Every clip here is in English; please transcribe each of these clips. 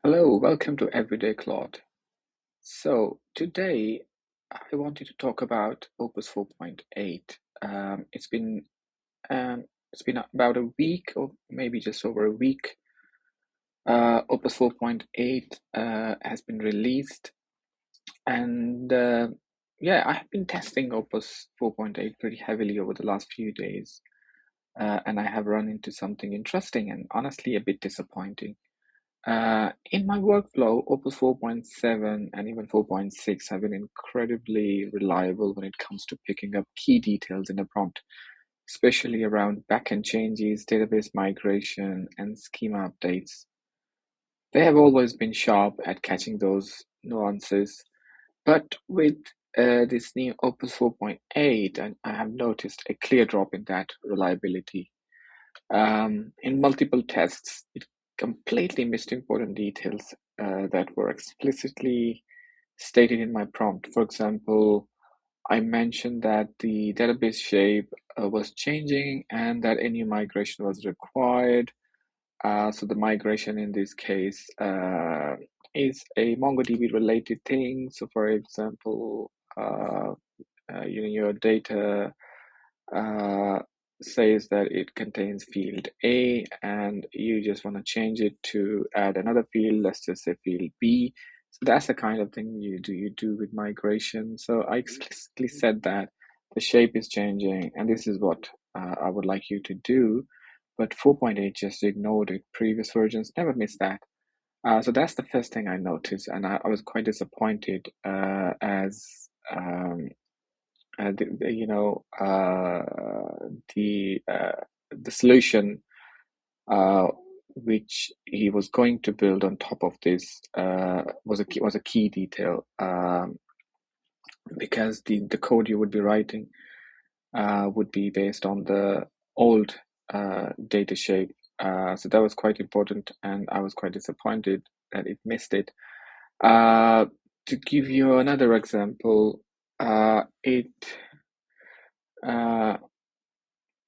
Hello, welcome to Everyday Claude. So today I wanted to talk about Opus 4.8. It's been about a week or maybe just over a week. Opus 4.8 has been released, and yeah, I have been testing Opus 4.8 pretty heavily over the last few days, and I have run into something interesting and honestly a bit disappointing. In my workflow, Opus 4.7 and even 4.6 have been incredibly reliable when it comes to picking up key details in a prompt, especially around backend changes, database migration, and schema updates. They have always been sharp at catching those nuances, but with this new Opus 4.8, and I have noticed a clear drop in that reliability. In multiple tests, it completely missed important details that were explicitly stated in my prompt. For example, I mentioned that the database shape was changing and that a new migration was required. So the migration in this case is a MongoDB related thing. So, for example, your data uh, says that it contains field A and you just want to change it to add another field, let's just say field B. So that's the kind of thing you do with migration. So I explicitly said that the shape is changing and this is what I would like you to do. But 4.8 just ignored it. Previous versions never missed that. So that's the first thing I noticed, and I was quite disappointed as you know the solution uh, which he was going to build on top of this was a key detail, because the code you would be writing would be based on the old data shape. So that was quite important, and I was quite disappointed that it missed it. To give you another example, it uh,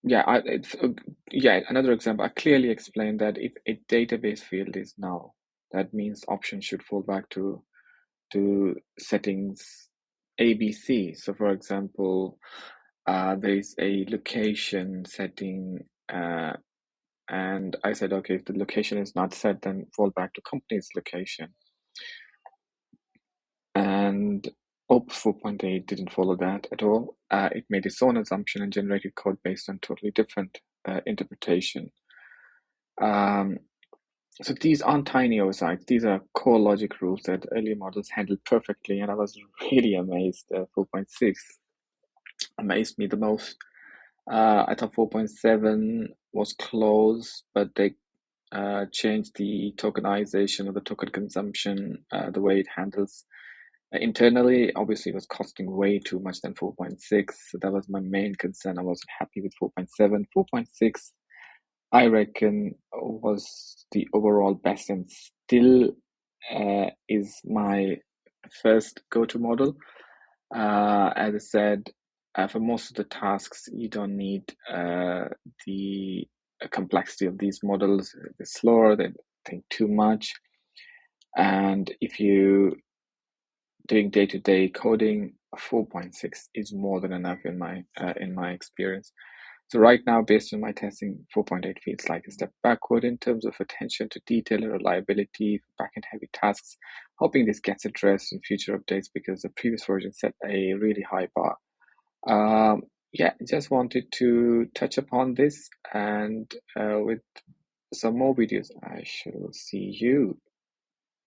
another example. I clearly explained that if a database field is null, that means options should fall back to settings ABC. So, for example, there is a location setting, and I said, okay, if the location is not set, then fall back to company's location. And Opus 4.8 didn't follow that at all. It made its own assumption and generated code based on totally different interpretation. So these aren't tiny oversights. These are core logic rules that earlier models handled perfectly, and I was really amazed. 4.6 amazed me the most. I thought 4.7 was close, but they changed the tokenization of the token consumption, the way it handles internally. Obviously, it was costing way too much than 4.6. So that was my main concern. I wasn't happy with 4.7. 4.6, I reckon, was the overall best and still is my first go-to model. As I said, for most of the tasks, you don't need the complexity of these models. They're slower, they think too much. And if you doing day-to-day coding, 4.6 is more than enough in my experience. So right now, based on my testing, 4.8 feels like a step backward in terms of attention to detail and reliability for backend heavy tasks. Hoping this gets addressed in future updates because the previous version set a really high bar. Yeah, just wanted to touch upon this, and with some more videos, I shall see you